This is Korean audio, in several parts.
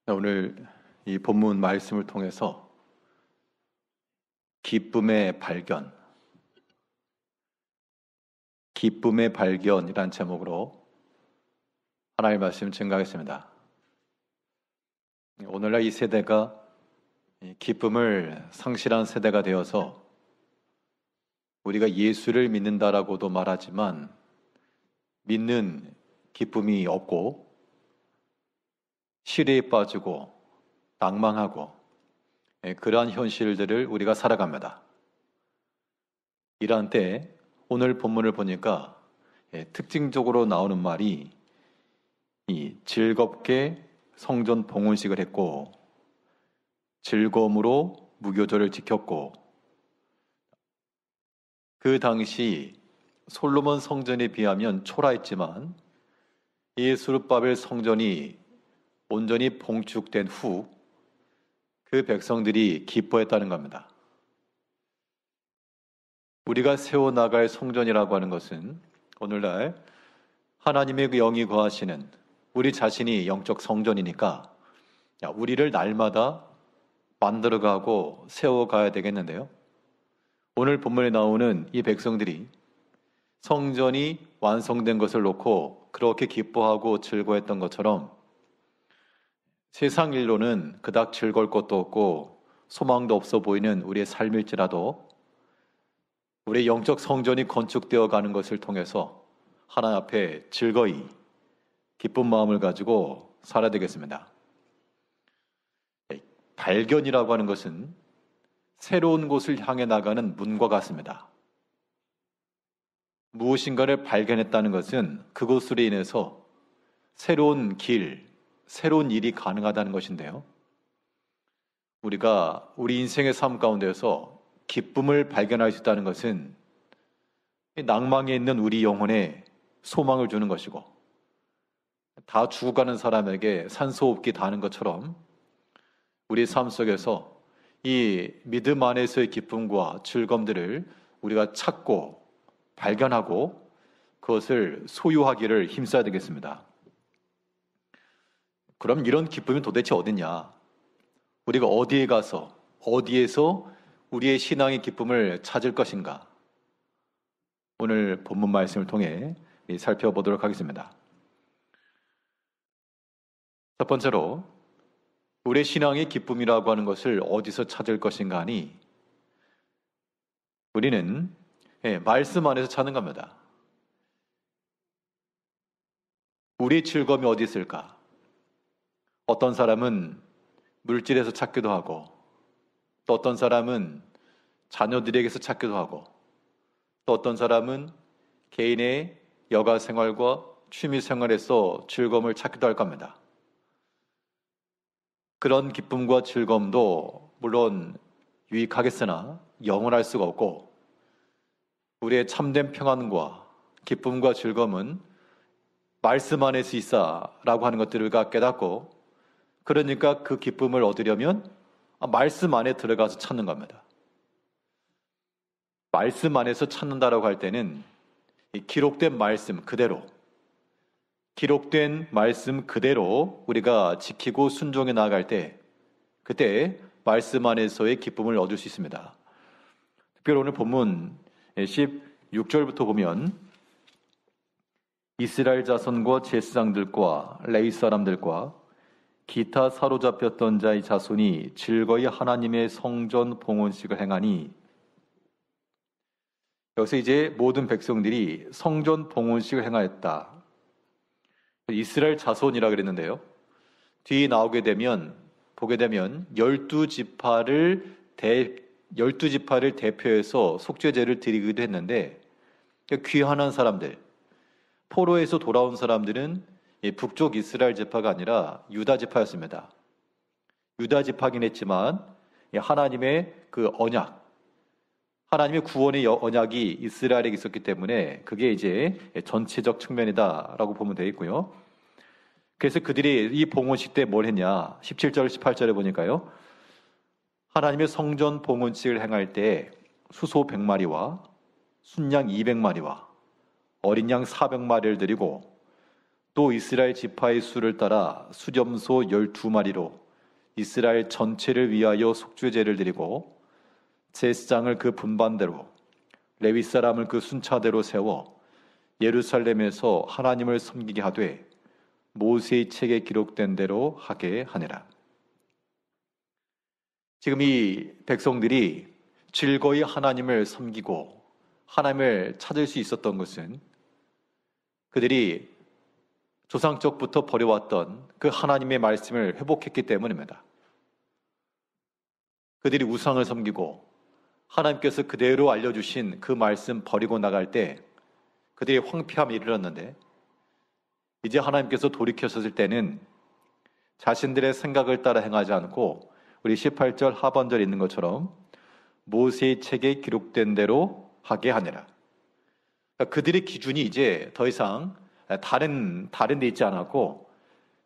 오늘 이 본문 말씀을 통해서 기쁨의 발견이란 제목으로 하나님의 말씀 증거하겠습니다. 오늘날 이 세대가 기쁨을 상실한 세대가 되어서 우리가 예수를 믿는다라고도 말하지만 믿는 기쁨이 없고 시리에 빠지고 낭망하고 그러한 현실들을 우리가 살아갑니다. 이러한 때 오늘 본문을 보니까 특징적으로 나오는 말이 즐겁게 성전 봉헌식을 했고 즐거움으로 무교절을 지켰고, 그 당시 솔로몬 성전에 비하면 초라했지만 예수르바벨 성전이 온전히 봉축된 후 그 백성들이 기뻐했다는 겁니다. 우리가 세워나갈 성전이라고 하는 것은 오늘날 하나님의 그 영이 거하시는 우리 자신이 영적 성전이니까 우리를 날마다 만들어가고 세워가야 되겠는데요. 오늘 본문에 나오는 이 백성들이 성전이 완성된 것을 놓고 그렇게 기뻐하고 즐거워했던 것처럼 세상 일로는 그닥 즐거울 것도 없고 소망도 없어 보이는 우리의 삶일지라도 우리의 영적 성전이 건축되어 가는 것을 통해서 하나님 앞에 즐거이 기쁜 마음을 가지고 살아야 되겠습니다. 발견이라고 하는 것은 새로운 곳을 향해 나가는 문과 같습니다. 무엇인가를 발견했다는 것은 그것으로 인해서 새로운 길, 새로운 일이 가능하다는 것인데요. 우리가 우리 인생의 삶 가운데서 기쁨을 발견할 수 있다는 것은 낭망에 있는 우리 영혼에 소망을 주는 것이고, 다 죽어가는 사람에게 산소호흡기 다는 것처럼 우리 삶 속에서 이 믿음 안에서의 기쁨과 즐거움들을 우리가 찾고 발견하고 그것을 소유하기를 힘써야 되겠습니다. 그럼 이런 기쁨이 도대체 어딨냐? 우리가 어디에 가서 어디에서 우리의 신앙의 기쁨을 찾을 것인가? 오늘 본문 말씀을 통해 살펴보도록 하겠습니다. 첫 번째로 우리의 신앙의 기쁨이라고 하는 것을 어디서 찾을 것인가 하니 우리는 말씀 안에서 찾는 겁니다. 우리의 즐거움이 어디 있을까? 어떤 사람은 물질에서 찾기도 하고, 또 어떤 사람은 자녀들에게서 찾기도 하고, 또 어떤 사람은 개인의 여가 생활과 취미 생활에서 즐거움을 찾기도 할 겁니다. 그런 기쁨과 즐거움도 물론 유익하겠으나 영원할 수가 없고, 우리의 참된 평안과 기쁨과 즐거움은 말씀 안에서 있어라고 하는 것들을 우리가 깨닫고, 그러니까 그 기쁨을 얻으려면 말씀 안에 들어가서 찾는 겁니다. 말씀 안에서 찾는다라고 할 때는 기록된 말씀 그대로, 기록된 말씀 그대로 우리가 지키고 순종해 나아갈 때, 그때 말씀 안에서의 기쁨을 얻을 수 있습니다. 특별히 오늘 본문 16절부터 보면 이스라엘 자손과 제사장들과 레위 사람들과 기타 사로잡혔던 자의 자손이 즐거이 하나님의 성전 봉헌식을 행하니, 여기서 이제 모든 백성들이 성전 봉헌식을 행하였다. 이스라엘 자손이라 그랬는데요. 뒤에 나오게 되면 보게 되면 12지파를 대표해서 속죄제를 드리기도 했는데, 귀환한 사람들, 포로에서 돌아온 사람들은 북쪽 이스라엘 지파가 아니라 유다 지파였습니다. 유다 지파긴 했지만 하나님의 그 언약, 하나님의 구원의 언약이 이스라엘에게 있었기 때문에 그게 이제 전체적 측면이다라고 보면 되어 있고요. 그래서 그들이 이 봉헌식 때 뭘 했냐? 17절, 18절에 보니까요. 하나님의 성전 봉헌식을 행할 때 수소 100마리와 순양 200마리와 어린 양 400마리를 드리고 또 이스라엘 지파의 수를 따라 수렴소 12마리로 이스라엘 전체를 위하여 속죄제를 드리고 제사장을 그 분반대로 레위 사람을 그 순차대로 세워 예루살렘에서 하나님을 섬기게 하되 모세의 책에 기록된 대로 하게 하니라. 지금 이 백성들이 즐거이 하나님을 섬기고 하나님을 찾을 수 있었던 것은 그들이 조상적부터 버려왔던 그 하나님의 말씀을 회복했기 때문입니다. 그들이 우상을 섬기고 하나님께서 그대로 알려주신 그 말씀 버리고 나갈 때 그들의 황폐함이 이르렀는데, 이제 하나님께서 돌이켜섰을 때는 자신들의 생각을 따라 행하지 않고 우리 18절 하반절에 있는 것처럼 모세의 책에 기록된 대로 하게 하니라. 그러니까 그들의 기준이 이제 더 이상 다른 데 있지 않았고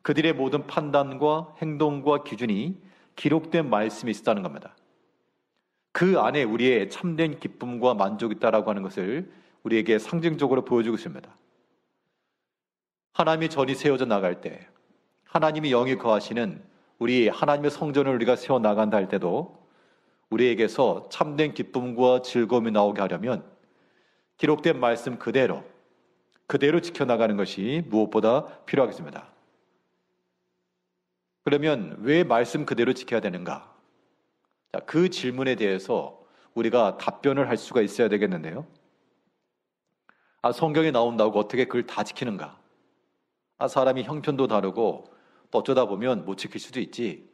그들의 모든 판단과 행동과 기준이 기록된 말씀이 있었다는 겁니다. 그 안에 우리의 참된 기쁨과 만족이 있다라고 하는 것을 우리에게 상징적으로 보여주고 있습니다. 하나님의 전이 세워져 나갈 때, 하나님이 영이 거하시는 우리 하나님의 성전을 우리가 세워나간다 할 때도 우리에게서 참된 기쁨과 즐거움이 나오게 하려면 기록된 말씀 그대로 지켜나가는 것이 무엇보다 필요하겠습니다. 그러면 왜 말씀 그대로 지켜야 되는가? 자, 그 질문에 대해서 우리가 답변을 할 수가 있어야 되겠는데요. 성경에 나온다고 어떻게 그걸 다 지키는가? 사람이 형편도 다르고 또 어쩌다 보면 못 지킬 수도 있지.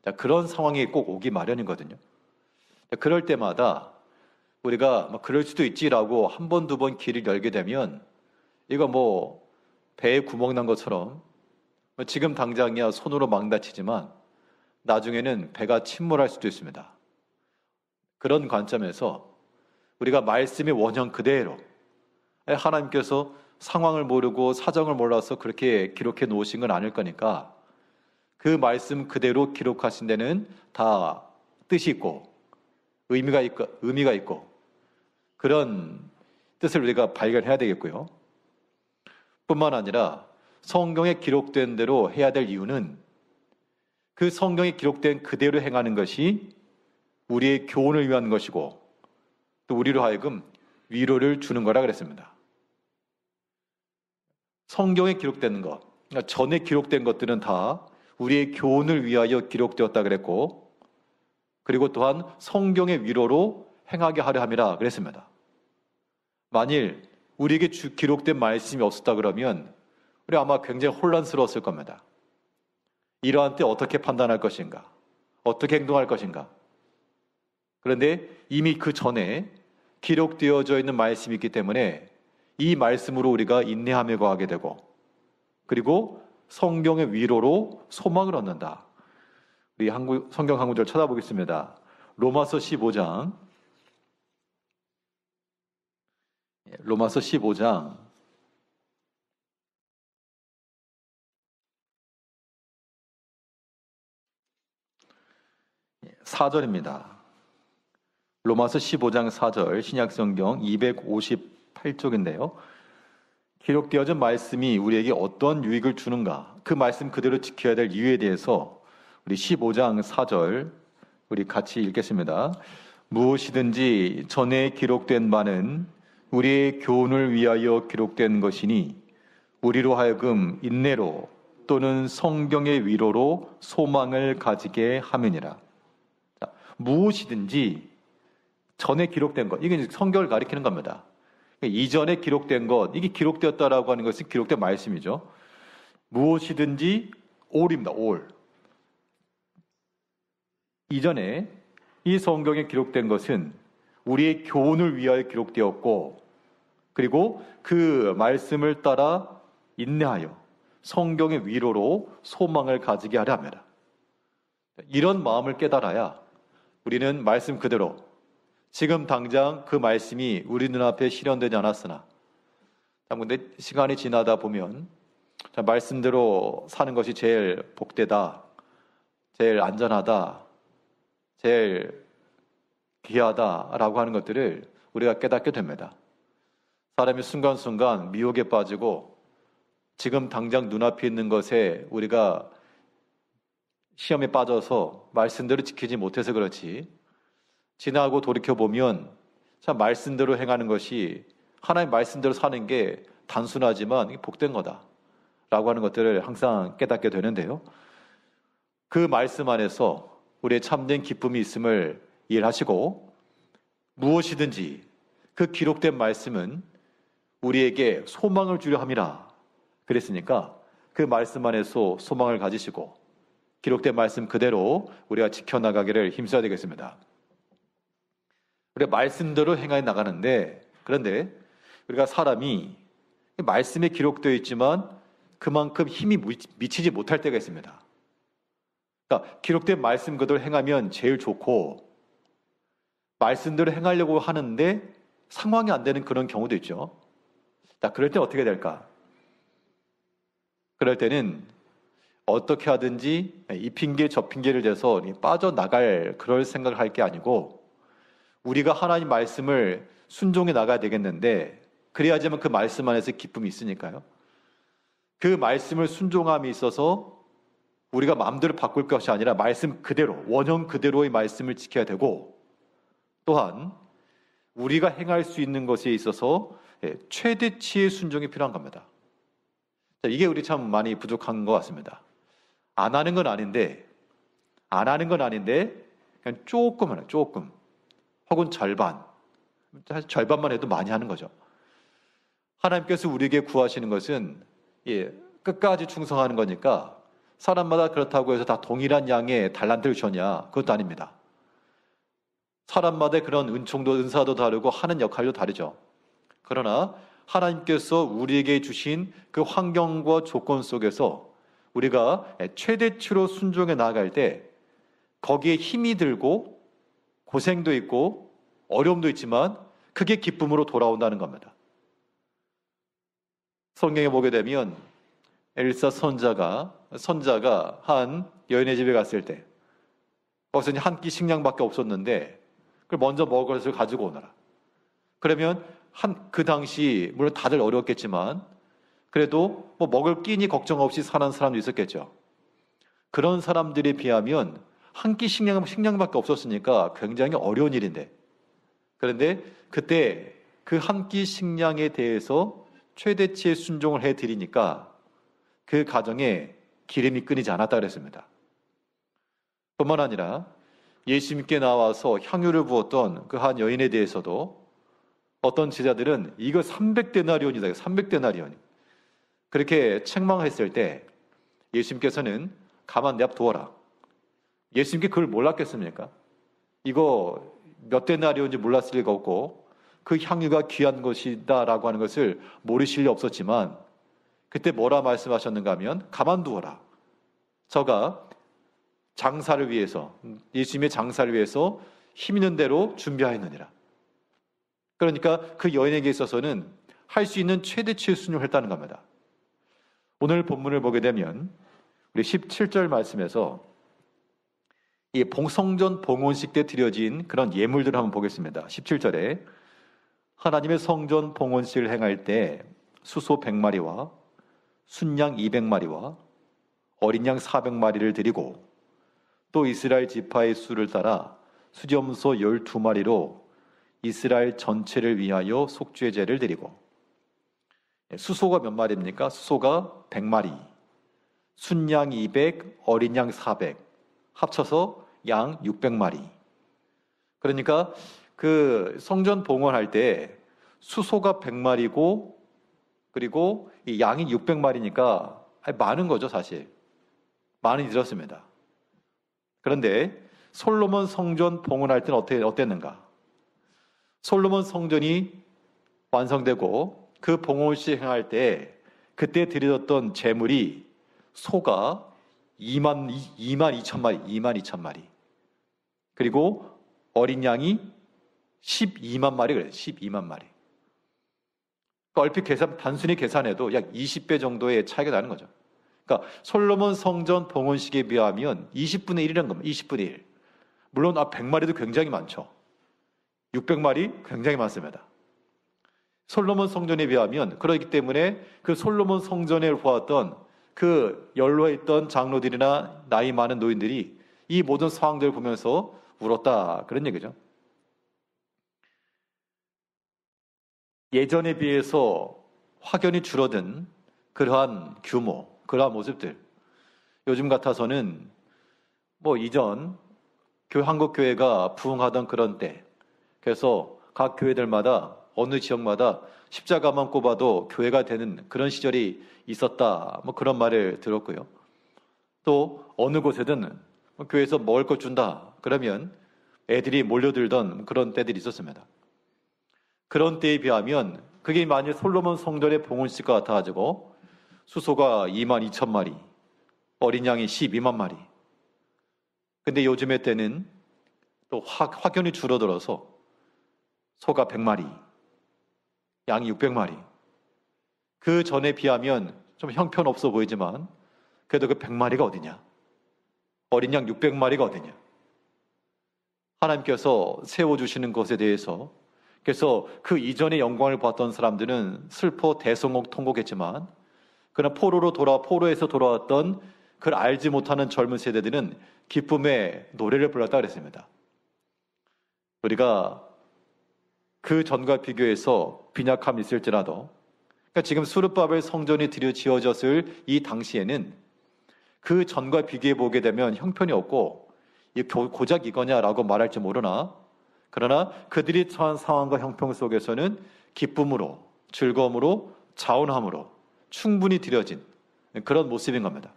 자, 그런 상황이 꼭 오기 마련이거든요. 자, 그럴 때마다 우리가 그럴 수도 있지라고 한 번, 두 번 길을 열게 되면 이거 배에 구멍 난 것처럼 지금 당장이야 손으로 망다치지만 나중에는 배가 침몰할 수도 있습니다. 그런 관점에서 우리가 말씀의 원형 그대로, 하나님께서 상황을 모르고 사정을 몰라서 그렇게 기록해 놓으신 건 아닐 거니까 그 말씀 그대로 기록하신 데는 다 뜻이 있고 의미가 있고 그런 뜻을 우리가 발견해야 되겠고요. 뿐만 아니라 성경에 기록된 대로 해야 될 이유는 그 성경에 기록된 그대로 행하는 것이 우리의 교훈을 위한 것이고 또 우리로 하여금 위로를 주는 거라 그랬습니다. 성경에 기록된 것, 그러니까 전에 기록된 것들은 다 우리의 교훈을 위하여 기록되었다 그랬고, 그리고 또한 성경의 위로로 행하게 하려 함이라 그랬습니다. 만일 우리에게 기록된 말씀이 없었다 그러면 우리 아마 굉장히 혼란스러웠을 겁니다. 이러한 때 어떻게 판단할 것인가? 어떻게 행동할 것인가? 그런데 이미 그 전에 기록되어져 있는 말씀이 있기 때문에 이 말씀으로 우리가 인내하며 거하게 되고 그리고 성경의 위로로 소망을 얻는다. 우리 성경 한 구절 쳐다보겠습니다. 로마서 15장 4절입니다. 로마서 15장 4절 신약성경 258쪽인데요. 기록되어진 말씀이 우리에게 어떤 유익을 주는가, 그 말씀 그대로 지켜야 될 이유에 대해서 우리 15장 4절 우리 같이 읽겠습니다. 무엇이든지 전에 기록된 바는 우리의 교훈을 위하여 기록된 것이니 우리로 하여금 인내로 또는 성경의 위로로 소망을 가지게 함이니라. 무엇이든지 전에 기록된 것, 이게 성경을 가리키는 겁니다. 이전에 기록된 것, 이게 기록되었다라고 하는 것은 기록된 말씀이죠. 무엇이든지 all입니다. all. 이전에 이 성경에 기록된 것은 우리의 교훈을 위하여 기록되었고 그리고 그 말씀을 따라 인내하여 성경의 위로로 소망을 가지게 하려 합니다. 이런 마음을 깨달아야 우리는 말씀 그대로 지금 당장 그 말씀이 우리 눈앞에 실현되지 않았으나 근데 시간이 지나다 보면 말씀대로 사는 것이 제일 복되다, 제일 안전하다, 제일 귀하다라고 하는 것들을 우리가 깨닫게 됩니다. 사람이 순간순간 미혹에 빠지고 지금 당장 눈앞에 있는 것에 우리가 시험에 빠져서 말씀대로 지키지 못해서 그렇지, 지나고 돌이켜보면 참 말씀대로 행하는 것이, 하나님 말씀대로 사는 게 단순하지만 이게 복된 거다라고 하는 것들을 항상 깨닫게 되는데요. 그 말씀 안에서 우리의 참된 기쁨이 있음을 이해하시고, 무엇이든지 그 기록된 말씀은 우리에게 소망을 주려 함이라 그랬으니까, 그 말씀 안에서 소망을 가지시고 기록된 말씀 그대로 우리가 지켜나가기를 힘써야 되겠습니다. 우리가 말씀대로 행하여 나가는데, 그런데 우리가 사람이 말씀에 기록되어 있지만 그만큼 힘이 미치지 못할 때가 있습니다. 그러니까 기록된 말씀 그대로 행하면 제일 좋고, 말씀대로 행하려고 하는데 상황이 안 되는 그런 경우도 있죠. 자, 그럴 때 어떻게 될까? 그럴 때는 어떻게 하든지 이 핑계 저 핑계를 대서 빠져나갈 그럴 생각을 할 게 아니고, 우리가 하나님 말씀을 순종해 나가야 되겠는데, 그래야지만 그 말씀 안에서 기쁨이 있으니까요. 그 말씀을 순종함에 있어서 우리가 마음대로 바꿀 것이 아니라 말씀 그대로, 원형 그대로의 말씀을 지켜야 되고, 또한 우리가 행할 수 있는 것에 있어서 최대치의 순종이 필요한 겁니다. 이게 우리 참 많이 부족한 것 같습니다. 안 하는 건 아닌데 그냥 조금 하나, 조금, 혹은 절반만 해도 많이 하는 거죠. 하나님께서 우리에게 구하시는 것은 끝까지 충성하는 거니까, 사람마다 그렇다고 해서 다 동일한 양의 달란트를 주셨냐? 그것도 아닙니다. 사람마다 그런 은총도, 은사도 다르고 하는 역할도 다르죠. 그러나 하나님께서 우리에게 주신 그 환경과 조건 속에서 우리가 최대치로 순종해 나아갈 때, 거기에 힘이 들고 고생도 있고 어려움도 있지만 그게 기쁨으로 돌아온다는 겁니다. 성경에 보게 되면 엘사 선자가 한 여인의 집에 갔을 때, 거기서 한 끼 식량밖에 없었는데 그걸 먼저 먹을 것을 가지고 오너라. 그러면 그 당시 물론 다들 어려웠겠지만 그래도 먹을 끼니 걱정 없이 사는 사람도 있었겠죠. 그런 사람들에 비하면 한 끼 식량밖에 없었으니까 굉장히 어려운 일인데, 그런데 그때 그 한 끼 식량에 대해서 최대치의 순종을 해드리니까 그 가정에 기름이 끊이지 않았다 그랬습니다. 뿐만 아니라 예수님께 나와서 향유를 부었던 그 한 여인에 대해서도 어떤 제자들은 이거 300데나리온이다, 300데나리온, 그렇게 책망했을 때 예수님께서는 가만 냅두어라. 예수님께 그걸 몰랐겠습니까? 이거 몇 데나리온인지 몰랐을 리가 없고 그 향유가 귀한 것이다 라고 하는 것을 모르실 리 없었지만, 그때 뭐라 말씀하셨는가 하면 가만두어라. 저가 장사를 위해서, 예수님의 장사를 위해서 힘 있는 대로 준비하였느니라. 그러니까 그 여인에게 있어서는 할 수 있는 최대치의 순종을 했다는 겁니다. 오늘 본문을 보게 되면 우리 17절 말씀에서 이 성전 봉헌식 때 드려진 그런 예물들을 한번 보겠습니다. 17절에 하나님의 성전 봉헌식을 행할 때 수소 100마리와 순양 200마리와 어린 양 400마리를 드리고, 또 이스라엘 지파의 수를 따라 수염소 12마리로 이스라엘 전체를 위하여 속죄 제를 드리고, 수소가 몇 마리입니까? 수소가 100마리, 순양 200, 어린 양 400, 합쳐서 양 600마리. 그러니까 그 성전 봉헌할 때 수소가 100마리고 그리고 이 양이 600마리니까 많은 거죠, 사실. 많이 들었습니다. 그런데 솔로몬 성전 봉헌할 때는 어땠는가? 솔로몬 성전이 완성되고 그 봉헌식 행할 때 그때 드려졌던 제물이 소가 2만 2천 마리, 그리고 어린 양이 12만 마리, 그래요. 12만 마리. 얼핏 단순히 계산해도 약 20배 정도의 차이가 나는 거죠. 그러니까 솔로몬 성전 봉헌식에 비하면 20분의 1이라는 겁니다. 20분의 1. 물론 100마리도 굉장히 많죠. 600마리 굉장히 많습니다. 솔로몬 성전에 비하면, 그렇기 때문에 그 솔로몬 성전에 보았던 그 연로에 있던 장로들이나 나이 많은 노인들이 이 모든 상황들을 보면서 울었다, 그런 얘기죠. 예전에 비해서 확연히 줄어든 그러한 규모, 그러한 모습들, 요즘 같아서는 이전 한국 교회가 부흥하던 그런 때, 그래서 각 교회들마다 어느 지역마다 십자가만 꼽아도 교회가 되는 그런 시절이 있었다, 그런 말을 들었고요. 또 어느 곳에든 교회에서 먹을 것 준다 그러면 애들이 몰려들던 그런 때들이 있었습니다. 그런 때에 비하면 그게 만일 솔로몬 성전의 봉헌식 같아가지고 수소가 2만 2천 마리, 어린 양이 12만 마리. 근데 요즘의 때는 또 확연히 줄어들어서 소가 100마리, 양이 600마리. 그 전에 비하면 좀 형편없어 보이지만 그래도 그 100마리가 어디냐? 어린 양 600마리가 어디냐? 하나님께서 세워주시는 것에 대해서, 그래서 그 이전의 영광을 봤던 사람들은 슬퍼 대성통곡했지만, 그러나 포로에서 돌아왔던 그걸 알지 못하는 젊은 세대들은 기쁨의 노래를 불렀다 그랬습니다. 우리가 그 전과 비교해서 빈약함이 있을지라도, 그러니까 지금 수르바벨 성전이 지어졌을 이 당시에는 그 전과 비교해 보게 되면 형편이 없고 고작 이거냐라고 말할지 모르나, 그러나 그들이 처한 상황과 형편 속에서는 기쁨으로, 즐거움으로, 자원함으로 충분히 드려진 그런 모습인 겁니다.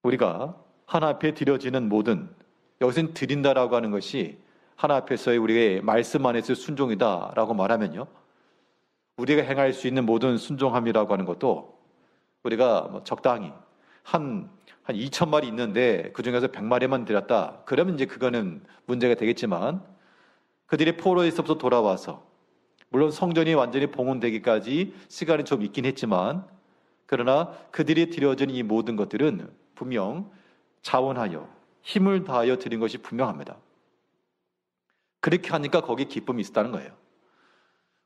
우리가 하나 앞에 드려지는 모든, 여기서는 드린다라고 하는 것이 하나 앞에서의 우리의 말씀 안에서의 순종이다라고 말하면요, 우리가 행할 수 있는 모든 순종함이라고 하는 것도 우리가 적당히 한 2,000마리 있는데 그 중에서 100마리만 드렸다 그러면 이제 그거는 문제가 되겠지만, 그들이 포로에서부터 돌아와서 물론 성전이 완전히 봉헌되기까지 시간이 좀 있긴 했지만, 그러나 그들이 드려진 이 모든 것들은 분명 자원하여 힘을 다하여 드린 것이 분명합니다. 그렇게 하니까 거기에 기쁨이 있었다는 거예요.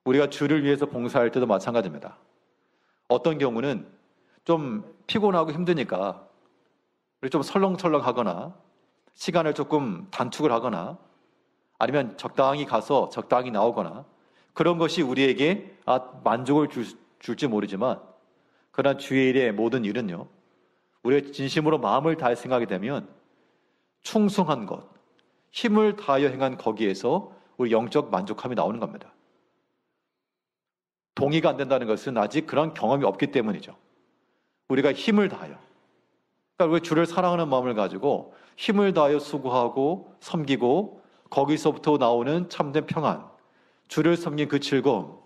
우리가 주를 위해서 봉사할 때도 마찬가지입니다. 어떤 경우는 좀 피곤하고 힘드니까 우리 좀 설렁설렁하거나 시간을 조금 단축을 하거나 아니면 적당히 가서 적당히 나오거나, 그런 것이 우리에게 만족을 줄지 모르지만, 그러나 주의 일의 모든 일은요, 우리가 진심으로 마음을 다해 생각하게 되면 충성한 것, 힘을 다하여 행한 거기에서 우리 영적 만족함이 나오는 겁니다. 동의가 안 된다는 것은 아직 그런 경험이 없기 때문이죠. 우리가 힘을 다하여, 그러니까 우리가 주를 사랑하는 마음을 가지고 힘을 다하여 수고하고 섬기고 거기서부터 나오는 참된 평안, 주를 섬긴 그 즐거움,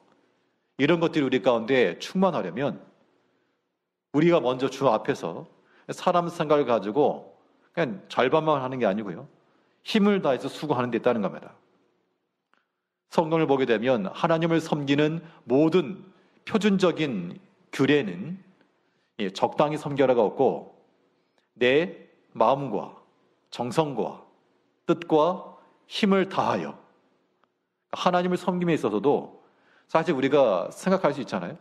이런 것들이 우리 가운데 충만하려면 우리가 먼저 주 앞에서 사람 생각을 가지고 그냥 절반만 하는 게 아니고요, 힘을 다해서 수고하는 데 있다는 겁니다. 성경을 보게 되면 하나님을 섬기는 모든 표준적인 규례는 적당히 섬겨라가 없고, 내 마음과 정성과 뜻과 힘을 다하여 하나님을 섬김에 있어서도 사실 우리가 생각할 수 있잖아요.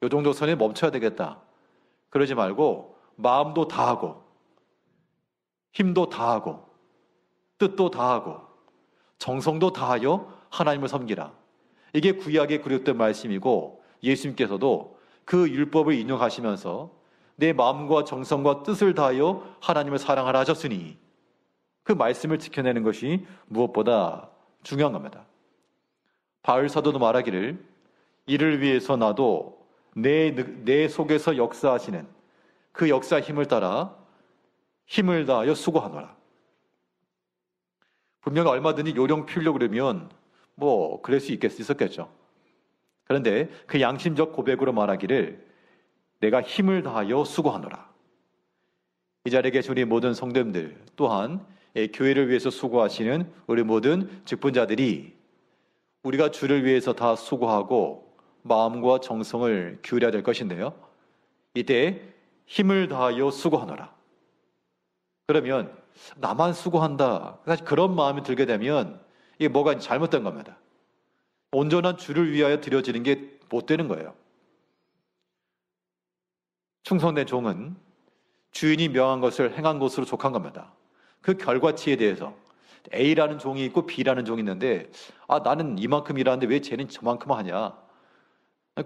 이 정도 선에 멈춰야 되겠다. 그러지 말고 마음도 다하고 힘도 다하고 뜻도 다하고 정성도 다하여 하나님을 섬기라. 이게 구약에 그렸던 말씀이고, 예수님께서도 그 율법을 인용하시면서 내 마음과 정성과 뜻을 다하여 하나님을 사랑하라 하셨으니, 그 말씀을 지켜내는 것이 무엇보다 중요한 겁니다. 바울 사도도 말하기를, 이를 위해서 나도 내 속에서 역사하시는 그 역사 힘을 따라 힘을 다하여 수고하노라. 분명히 얼마든지 요령 피우려고 그러면 그럴 수 있었겠죠. 그런데 그 양심적 고백으로 말하기를, 내가 힘을 다하여 수고하노라. 이 자리에 계신 우리 모든 성도님들, 또한 교회를 위해서 수고하시는 우리 모든 직분자들이 우리가 주를 위해서 다 수고하고 마음과 정성을 기울여야 될 것인데요, 이때 힘을 다하여 수고하노라. 그러면 나만 수고한다, 사실 그런 마음이 들게 되면 이게 뭐가 잘못된 겁니다. 온전한 주를 위하여 드려지는 게 못 되는 거예요. 충성된 종은 주인이 명한 것을 행한 것으로 족한 겁니다. 그 결과치에 대해서 A라는 종이 있고 B라는 종이 있는데 나는 이만큼 일하는데 왜 쟤는 저만큼 하냐.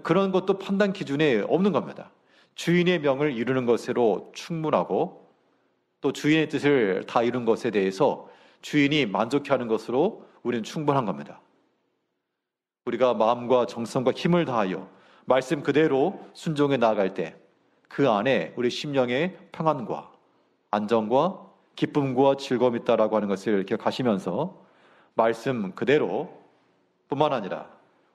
그런 것도 판단 기준에 없는 겁니다. 주인의 명을 이루는 것으로 충분하고 또 주인의 뜻을 다 이룬 것에 대해서 주인이 만족해하는 것으로 우리는 충분한 겁니다. 우리가 마음과 정성과 힘을 다하여 말씀 그대로 순종해 나아갈 때 그 안에 우리 심령의 평안과 안정과 기쁨과 즐거움이 있다라고 하는 것을 기억하시면서 말씀 그대로 뿐만 아니라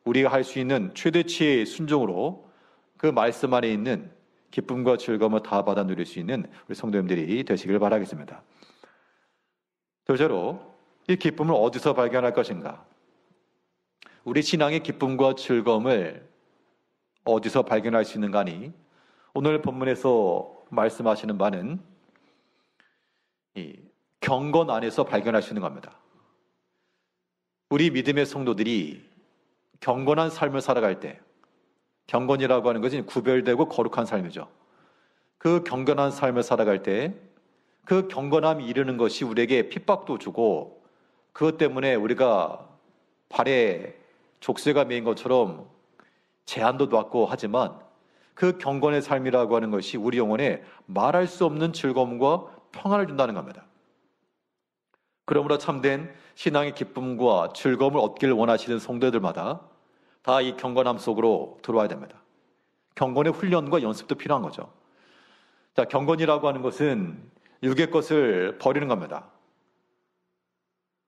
우리가 할 수 있는 최대치의 순종으로 그 말씀 안에 있는 기쁨과 즐거움을 다 받아 누릴 수 있는 우리 성도님들이 되시길 바라겠습니다. 둘째로 이 기쁨을 어디서 발견할 것인가? 우리 신앙의 기쁨과 즐거움을 어디서 발견할 수 있는가 하니 오늘 본문에서 말씀하시는 바는 이 경건 안에서 발견할 수 있는 겁니다. 우리 믿음의 성도들이 경건한 삶을 살아갈 때, 경건이라고 하는 것은 구별되고 거룩한 삶이죠. 그 경건한 삶을 살아갈 때 그 경건함이 이르는 것이 우리에게 핍박도 주고 그것 때문에 우리가 발에 족쇄가 매인 것처럼 제한도 받고 하지만 그 경건의 삶이라고 하는 것이 우리 영혼에 말할 수 없는 즐거움과 평안을 준다는 겁니다. 그러므로 참된 신앙의 기쁨과 즐거움을 얻기를 원하시는 성도들마다 다 이 경건함 속으로 들어와야 됩니다. 경건의 훈련과 연습도 필요한 거죠. 자, 경건이라고 하는 것은 육의 것을 버리는 겁니다.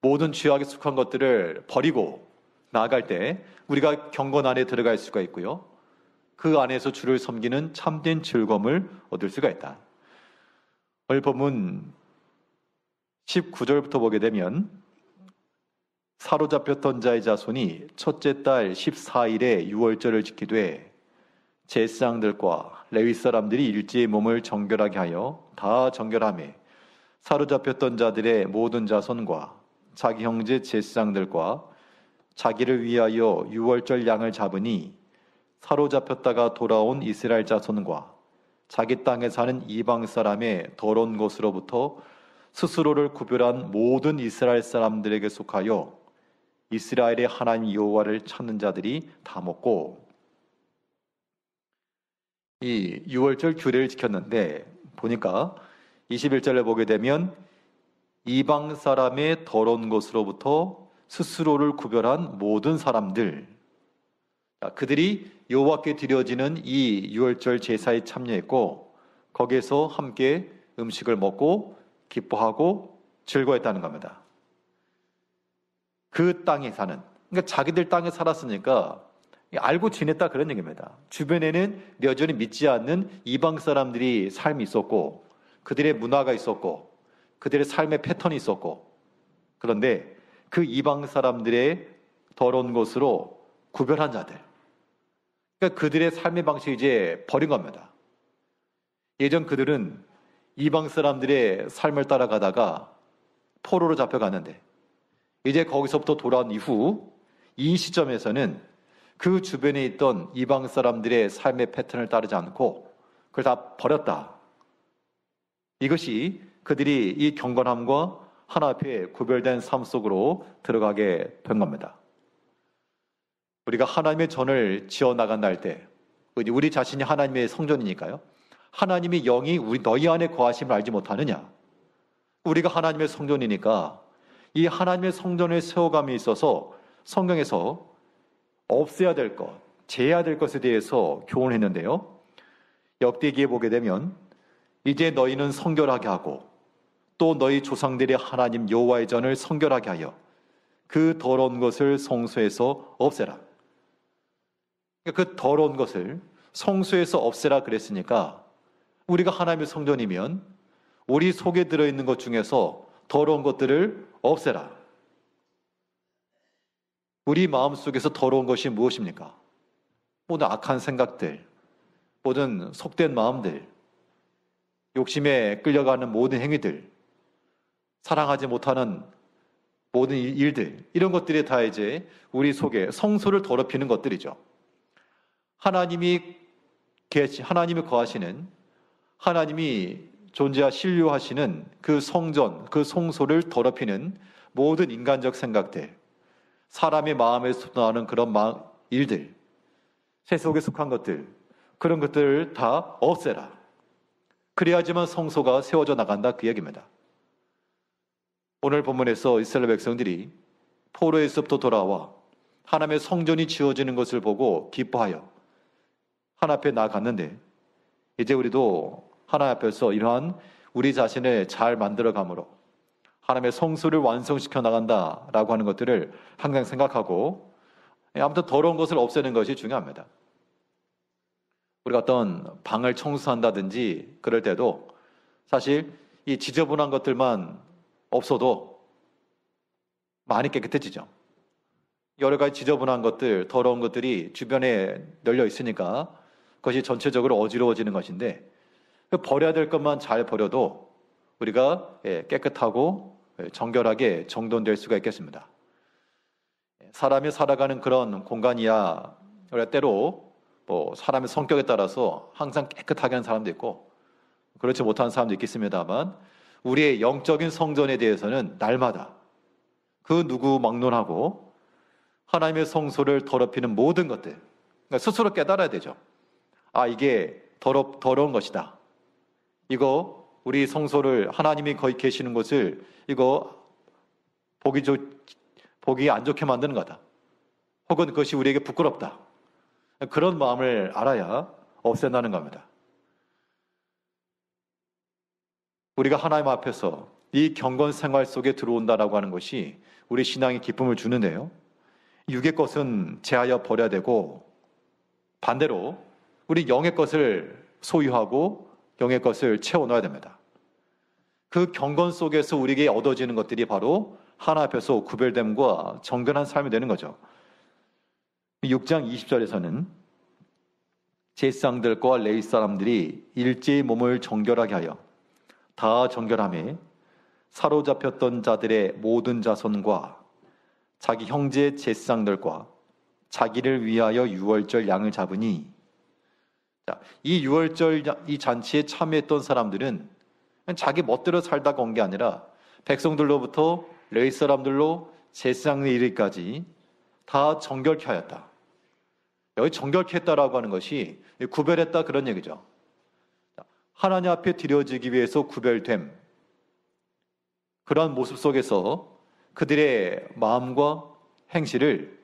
모든 죄악에 속한 것들을 버리고 나아갈 때 우리가 경건 안에 들어갈 수가 있고요. 그 안에서 주를 섬기는 참된 즐거움을 얻을 수가 있다. 오늘 본문 19절부터 보게 되면 사로잡혔던 자의 자손이 첫째 달 14일에 유월절을 지키되 제사장들과 레위 사람들이 일제히 몸을 정결하게 하여 다 정결하매 사로잡혔던 자들의 모든 자손과 자기 형제 제사장들과 자기를 위하여 유월절 양을 잡으니 사로잡혔다가 돌아온 이스라엘 자손과 자기 땅에 사는 이방 사람의 더러운 것으로부터 스스로를 구별한 모든 이스라엘 사람들에게 속하여 이스라엘의 하나님 여호와를 찾는 자들이 다 먹고, 이 유월절 규례를 지켰는데 보니까 21절에 보게 되면 이방 사람의 더러운 것으로부터 스스로를 구별한 모든 사람들, 그들이 여호와께 드려지는 이 유월절 제사에 참여했고 거기에서 함께 음식을 먹고 기뻐하고 즐거워했다는 겁니다. 그 땅에 사는, 그러니까 자기들 땅에 살았으니까 알고 지냈다 그런 얘기입니다. 주변에는 여전히 믿지 않는 이방 사람들이 삶이 있었고 그들의 문화가 있었고 그들의 삶의 패턴이 있었고, 그런데 그 이방 사람들의 더러운 것으로 구별한 자들, 그러니까 그들의 삶의 방식을 이제 버린 겁니다. 예전 그들은 이방 사람들의 삶을 따라가다가 포로로 잡혀갔는데 이제 거기서부터 돌아온 이후 이 시점에서는 그 주변에 있던 이방 사람들의 삶의 패턴을 따르지 않고 그걸 다 버렸다. 이것이 그들이 이 경건함과 하나 앞에 구별된 삶 속으로 들어가게 된 겁니다. 우리가 하나님의 전을 지어나간다 할 때 우리 자신이 하나님의 성전이니까요. 하나님의 영이 너희 안에 거하심을 알지 못하느냐? 우리가 하나님의 성전이니까 이 하나님의 성전을 세워감에 있어서 성경에서 없애야 될 것, 제해야 될 것에 대해서 교훈을 했는데요. 역대기에 보게 되면 이제 너희는 성결하게 하고 또 너희 조상들의 하나님 여호와의 전을 성결하게 하여 그 더러운 것을 성소에서 없애라. 그 더러운 것을 성소에서 없애라 그랬으니까 우리가 하나님의 성전이면 우리 속에 들어있는 것 중에서 더러운 것들을 없애라. 우리 마음속에서 더러운 것이 무엇입니까? 모든 악한 생각들, 모든 속된 마음들, 욕심에 끌려가는 모든 행위들, 사랑하지 못하는 모든 일들, 이런 것들이 다 이제 우리 속에 성소를 더럽히는 것들이죠. 하나님이 거하시는, 하나님이 존재하 신료하시는 그 성전, 그 성소를 더럽히는 모든 인간적 생각들, 사람의 마음에서 나오는 그런 일들, 세속에 속한 것들, 그런 것들을 다 없애라. 그래야지만 성소가 세워져 나간다, 그 얘기입니다. 오늘 본문에서 이스라엘 백성들이 포로에서부터 돌아와 하나님의 성전이 지어지는 것을 보고 기뻐하여 하나님 앞에 나아갔는데, 이제 우리도 하나님 앞에서 이러한 우리 자신을 잘 만들어감으로 하나님의 성소를 완성시켜 나간다라고 하는 것들을 항상 생각하고, 아무튼 더러운 것을 없애는 것이 중요합니다. 우리가 어떤 방을 청소한다든지 그럴 때도 사실 이 지저분한 것들만 없어도 많이 깨끗해지죠. 여러 가지 지저분한 것들, 더러운 것들이 주변에 널려 있으니까 그것이 전체적으로 어지러워지는 것인데, 버려야 될 것만 잘 버려도 우리가 깨끗하고 정결하게 정돈될 수가 있겠습니다. 사람이 살아가는 그런 공간이야 우리가 때로 사람의 성격에 따라서 항상 깨끗하게 하는 사람도 있고 그렇지 못한 사람도 있겠습니다만, 우리의 영적인 성전에 대해서는 날마다 그 누구 막론하고 하나님의 성소를 더럽히는 모든 것들, 그러니까 스스로 깨달아야 되죠. 아, 이게 더러운 것이다. 이거 우리 성소를, 하나님이 거기 계시는 곳을 이거 보기 안 좋게 만드는 거다. 혹은 그것이 우리에게 부끄럽다. 그런 마음을 알아야 없앤다는 겁니다. 우리가 하나님 앞에서 이 경건 생활 속에 들어온다라고 하는 것이 우리 신앙의 기쁨을 주는데요. 육의 것은 제하여 버려야 되고, 반대로 우리 영의 것을 소유하고 영의 것을 채워넣어야 됩니다. 그 경건 속에서 우리에게 얻어지는 것들이 바로 하나님 앞에서 구별됨과 정결한 삶이 되는 거죠. 6장 20절에서는 제사장들과 레위 사람들이 일제히 몸을 정결하게 하여 다 정결함에 사로잡혔던 자들의 모든 자손과 자기 형제 제사장들과 자기를 위하여 유월절 양을 잡으니, 이 유월절 이 잔치에 참여했던 사람들은 자기 멋대로 살다가 온 게 아니라 백성들로부터 레위 사람들로 제사장에 이르기까지 다 정결케 하였다. 여기 정결케 했다라고 하는 것이 구별했다, 그런 얘기죠. 하나님 앞에 드려지기 위해서 구별됨, 그러한 모습 속에서 그들의 마음과 행실을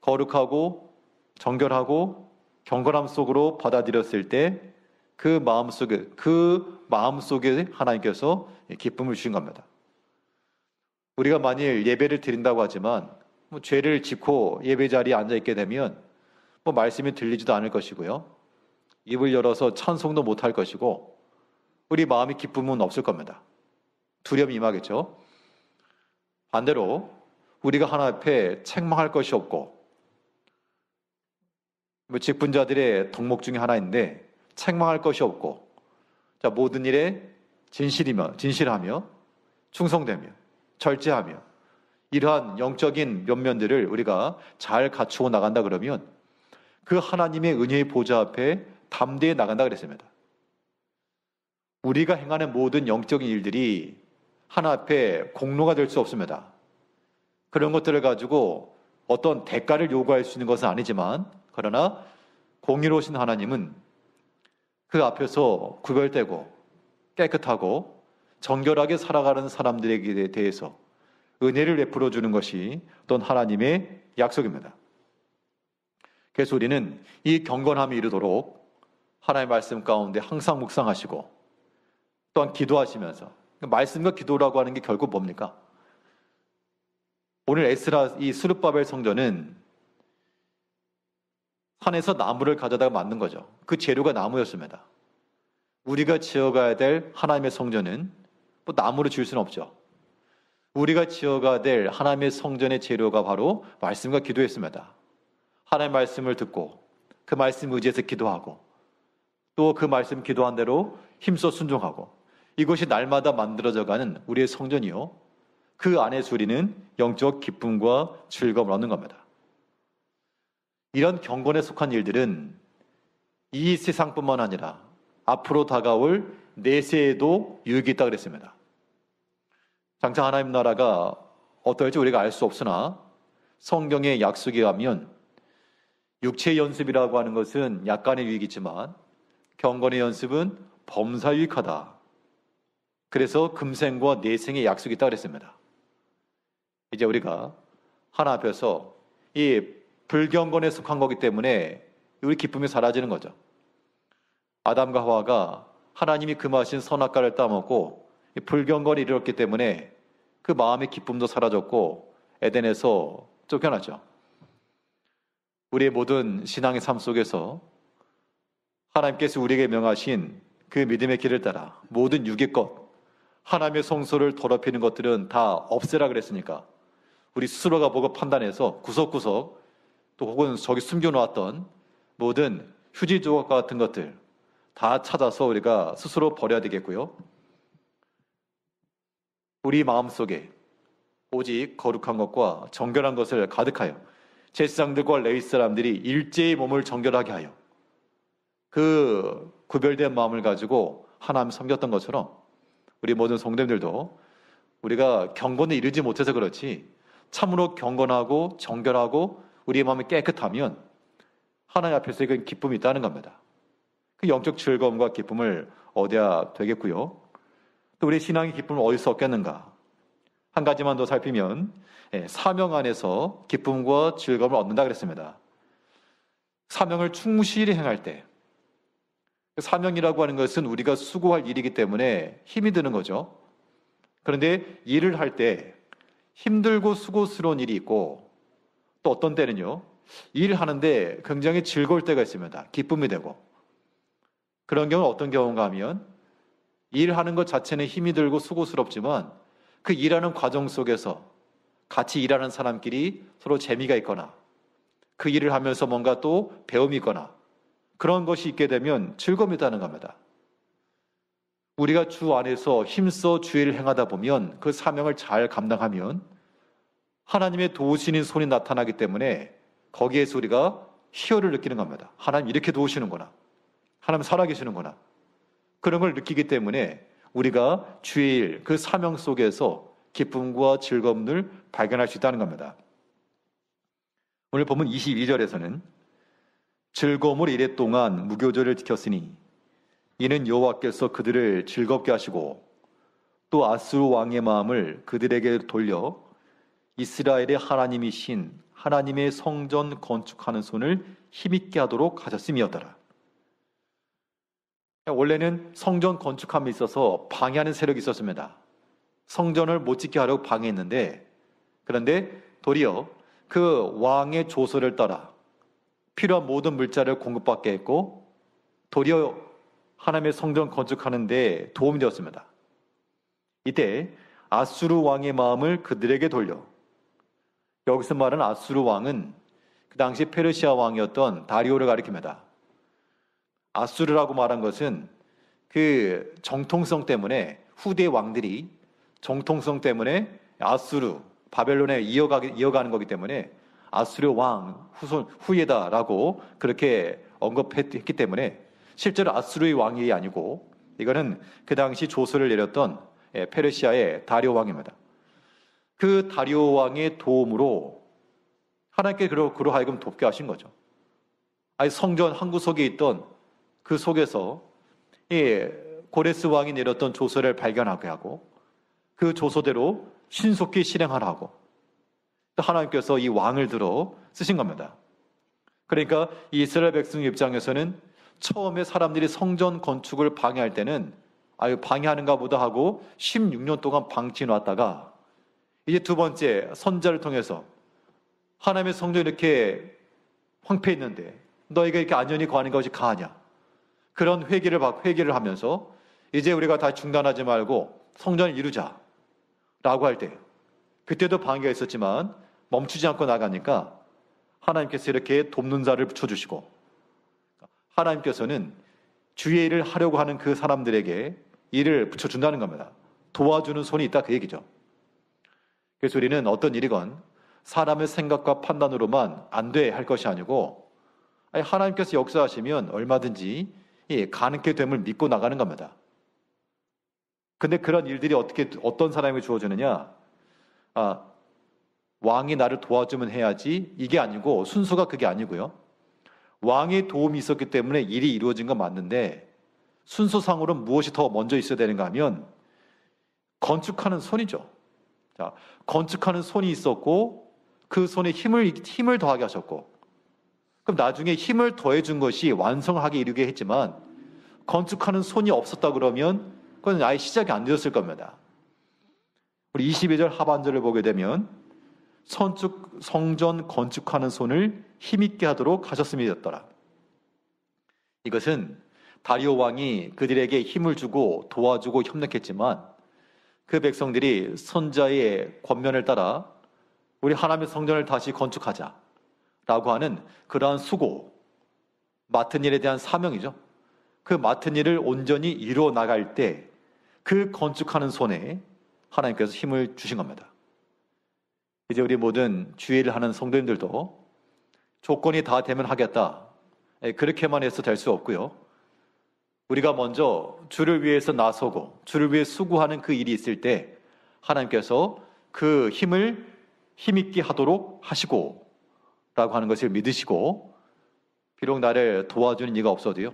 거룩하고 정결하고 경건함 속으로 받아들였을 때 그 마음 속에 하나님께서 기쁨을 주신 겁니다. 우리가 만일 예배를 드린다고 하지만 죄를 짓고 예배 자리에 앉아 있게 되면 말씀이 들리지도 않을 것이고요, 입을 열어서 찬송도 못할 것이고, 우리 마음의 기쁨은 없을 겁니다. 두려움이 임하겠죠. 반대로 우리가 하나님 앞에 책망할 것이 없고, 직분자들의 덕목 중에 하나인데 책망할 것이 없고, 모든 일에 진실하며 충성되며 절제하며, 이러한 영적인 면면들을 우리가 잘 갖추어 나간다 그러면 그 하나님의 은혜의 보좌 앞에 담대히 나간다 그랬습니다. 우리가 행하는 모든 영적인 일들이 하나님 앞에 공로가 될 수 없습니다. 그런 것들을 가지고 어떤 대가를 요구할 수 있는 것은 아니지만, 그러나 공의로우신 하나님은 그 앞에서 구별되고 깨끗하고 정결하게 살아가는 사람들에게 대해서 은혜를 베풀어 주는 것이 또한 하나님의 약속입니다. 그래서 우리는 이 경건함이 이르도록 하나님의 말씀 가운데 항상 묵상하시고 또한 기도하시면서, 말씀과 기도라고 하는 게 결국 뭡니까? 오늘 에스라 이 스룹바벨 성전은 산에서 나무를 가져다가 만든 거죠. 그 재료가 나무였습니다. 우리가 지어가야 될 하나님의 성전은 나무로 지을 수는 없죠. 우리가 지어가야 될 하나님의 성전의 재료가 바로 말씀과 기도였습니다. 하나님의 말씀을 듣고 그 말씀 의지해서 기도하고, 또 그 말씀 기도한 대로 힘써 순종하고, 이것이 날마다 만들어져가는 우리의 성전이요, 그 안에서 우리는 영적 기쁨과 즐거움을 얻는 겁니다. 이런 경건에 속한 일들은 이 세상뿐만 아니라 앞으로 다가올 내세에도 유익이 있다고 그랬습니다. 장차 하나님 나라가 어떨지 우리가 알 수 없으나 성경의 약속에 의하면 육체의 연습이라고 하는 것은 약간의 유익이지만 경건의 연습은 범사 유익하다. 그래서 금생과 내생의 약속이 있다고 그랬습니다. 이제 우리가 하나 앞에서 이 불경건에 속한 거기 때문에 우리 기쁨이 사라지는 거죠. 아담과 하와가 하나님이 금하신 선악과를 따먹고 불경건에 이르렀기 때문에 그 마음의 기쁨도 사라졌고 에덴에서 쫓겨났죠. 우리의 모든 신앙의 삶 속에서 하나님께서 우리에게 명하신 그 믿음의 길을 따라 모든 육의 것, 하나님의 성소를 더럽히는 것들은 다 없애라 그랬으니까 우리 스스로가 보고 판단해서 구석구석 또 혹은 저기 숨겨놓았던 모든 휴지 조각과 같은 것들 다 찾아서 우리가 스스로 버려야 되겠고요. 우리 마음속에 오직 거룩한 것과 정결한 것을 가득하여 제사장들과 레위 사람들이 일제히 몸을 정결하게 하여 그 구별된 마음을 가지고 하나님 섬겼던 것처럼 우리 모든 성도님들도 우리가 경건에 이르지 못해서 그렇지 참으로 경건하고 정결하고 우리의 마음이 깨끗하면 하나님 앞에서 그 기쁨이 있다는 겁니다. 그 영적 즐거움과 기쁨을 얻어야 되겠고요. 또 우리 신앙의 기쁨을 어디서 얻겠는가? 한 가지만 더 살피면 사명 안에서 기쁨과 즐거움을 얻는다 그랬습니다. 사명을 충실히 행할 때, 사명이라고 하는 것은 우리가 수고할 일이기 때문에 힘이 드는 거죠. 그런데 일을 할 때 힘들고 수고스러운 일이 있고 또 어떤 때는요, 일하는데 굉장히 즐거울 때가 있습니다. 기쁨이 되고. 그런 경우는 어떤 경우인가 하면 일하는 것 자체는 힘이 들고 수고스럽지만 그 일하는 과정 속에서 같이 일하는 사람끼리 서로 재미가 있거나 그 일을 하면서 뭔가 또 배움이 있거나 그런 것이 있게 되면 즐거움이 있다는 겁니다. 우리가 주 안에서 힘써 주의 일을 행하다 보면 그 사명을 잘 감당하면 하나님의 도우시는 손이 나타나기 때문에 거기에서 우리가 희열을 느끼는 겁니다. 하나님 이렇게 도우시는구나. 하나님 살아계시는구나. 그런 걸 느끼기 때문에 우리가 주의 일, 그 사명 속에서 기쁨과 즐거움을 발견할 수 있다는 겁니다. 오늘 보면 22절에서는 즐거움으로 이랫동안 무교절을 지켰으니 이는 여호와께서 그들을 즐겁게 하시고 또 아수르 왕의 마음을 그들에게 돌려 이스라엘의 하나님이신 하나님의 성전 건축하는 손을 힘있게 하도록 하셨음이었더라. 원래는 성전 건축함에 있어서 방해하는 세력이 있었습니다. 성전을 못 짓게 하려고 방해했는데 그런데 도리어 그 왕의 조서를 따라 필요한 모든 물자를 공급받게 했고 도리어 하나님의 성전 건축하는 데 도움이 되었습니다. 이때 아수르 왕의 마음을 그들에게 돌려, 여기서 말하는 아수르 왕은 그 당시 페르시아 왕이었던 다리오를 가리킵니다. 아수르라고 말한 것은 그 정통성 때문에 후대 왕들이 정통성 때문에 아수르, 바벨론에 이어가는 거기 때문에 아수르 왕 후예다라고 그렇게 언급했기 때문에 실제로 아수르의 왕이 아니고 이거는 그 당시 조서를 내렸던 페르시아의 다리오 왕입니다. 그 다리오 왕의 도움으로 하나님께 그로 하여금 돕게 하신 거죠. 아니 성전 한 구석에 있던 그 속에서 고레스 왕이 내렸던 조서를 발견하게 하고 그 조서대로 신속히 실행하라고 하나님께서 이 왕을 들어 쓰신 겁니다. 그러니까 이 이스라엘 백성 입장에서는 처음에 사람들이 성전 건축을 방해할 때는 방해하는가 보다 하고 16년 동안 방치해 놨다가 이제 두 번째 선자를 통해서 하나님의 성전이 이렇게 황폐했는데 너희가 이렇게 안전히 거하는 것이 가하냐, 그런 회개를 하면서 이제 우리가 다 중단하지 말고 성전을 이루자 라고 할 때 그때도 방해가 있었지만 멈추지 않고 나가니까 하나님께서 이렇게 돕는 자를 붙여주시고 하나님께서는 주의 일을 하려고 하는 그 사람들에게 일을 붙여준다는 겁니다. 도와주는 손이 있다 그 얘기죠. 그래서 우리는 어떤 일이건 사람의 생각과 판단으로만 안 돼 할 것이 아니고 하나님께서 역사하시면 얼마든지 가능케 됨을 믿고 나가는 겁니다. 근데 그런 일들이 어떤 사람에게 주어지느냐? 왕이 나를 도와주면 해야지, 이게 아니고, 순서가 그게 아니고요. 왕의 도움이 있었기 때문에 일이 이루어진 건 맞는데 순서상으로는 무엇이 더 먼저 있어야 되는가 하면 건축하는 손이죠. 자, 건축하는 손이 있었고 그 손에 힘을 더하게 하셨고, 그럼 나중에 힘을 더해준 것이 완성하게 이르게 했지만 건축하는 손이 없었다 그러면 그건 아예 시작이 안 되었을 겁니다. 우리 22절 하반절을 보게 되면 성전 건축하는 손을 힘있게 하도록 하셨음이었더라. 이것은 다리오 왕이 그들에게 힘을 주고 도와주고 협력했지만 그 백성들이 선자의 권면을 따라 우리 하나님의 성전을 다시 건축하자라고 하는 그러한 수고, 맡은 일에 대한 사명이죠. 그 맡은 일을 온전히 이루어 나갈 때 그 건축하는 손에 하나님께서 힘을 주신 겁니다. 이제 우리 모든 주의를 하는 성도님들도 조건이 다 되면 하겠다, 그렇게만 해서 될 수 없고요. 우리가 먼저 주를 위해서 나서고 주를 위해 수고하는 그 일이 있을 때 하나님께서 그 힘을 힘있게 하도록 하시고 라고 하는 것을 믿으시고, 비록 나를 도와주는 이가 없어도요,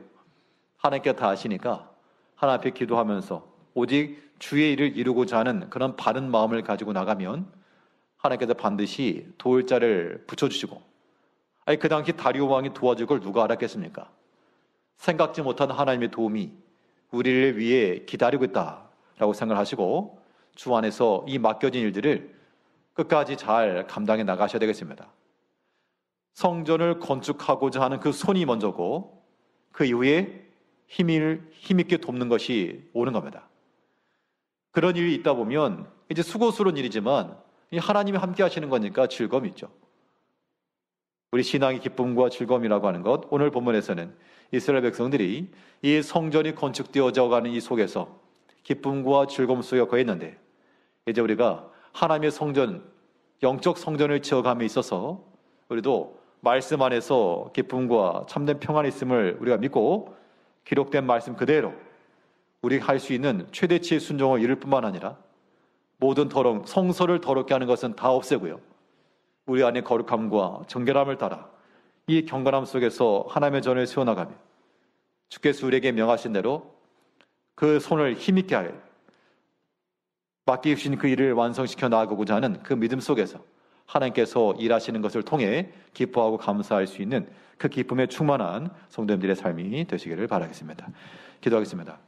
하나님께 다 아시니까 하나님 앞에 기도하면서 오직 주의 일을 이루고자 하는 그런 바른 마음을 가지고 나가면 하나님께서 반드시 도울 자를 붙여주시고, 그 당시 다리오 왕이 도와줄 걸 누가 알았겠습니까? 생각지 못한 하나님의 도움이 우리를 위해 기다리고 있다라고 생각하시고 주 안에서 이 맡겨진 일들을 끝까지 잘 감당해 나가셔야 되겠습니다. 성전을 건축하고자 하는 그 손이 먼저고 그 이후에 힘있게 돕는 것이 오는 겁니다. 그런 일이 있다 보면 이제 수고스러운 일이지만 하나님이 함께 하시는 거니까 즐거움이 있죠. 우리 신앙의 기쁨과 즐거움이라고 하는 것, 오늘 본문에서는 이스라엘 백성들이 이 성전이 건축되어져 가는 이 속에서 기쁨과 즐거움 속에 거했는데, 이제 우리가 하나님의 성전, 영적 성전을 지어감에 있어서 우리도 말씀 안에서 기쁨과 참된 평안이 있음을 우리가 믿고 기록된 말씀 그대로 우리가 할 수 있는 최대치의 순종을 이룰 뿐만 아니라 모든 성소를 더럽게 하는 것은 다 없애고요, 우리 안에 거룩함과 정결함을 따라 이 경건함 속에서 하나님의 전을 세워나가며 주께서 우리에게 명하신 대로 그 손을 힘있게 하여 맡기신 그 일을 완성시켜 나가고자 하는 그 믿음 속에서 하나님께서 일하시는 것을 통해 기뻐하고 감사할 수 있는 그 기쁨에 충만한 성도님들의 삶이 되시기를 바라겠습니다. 기도하겠습니다.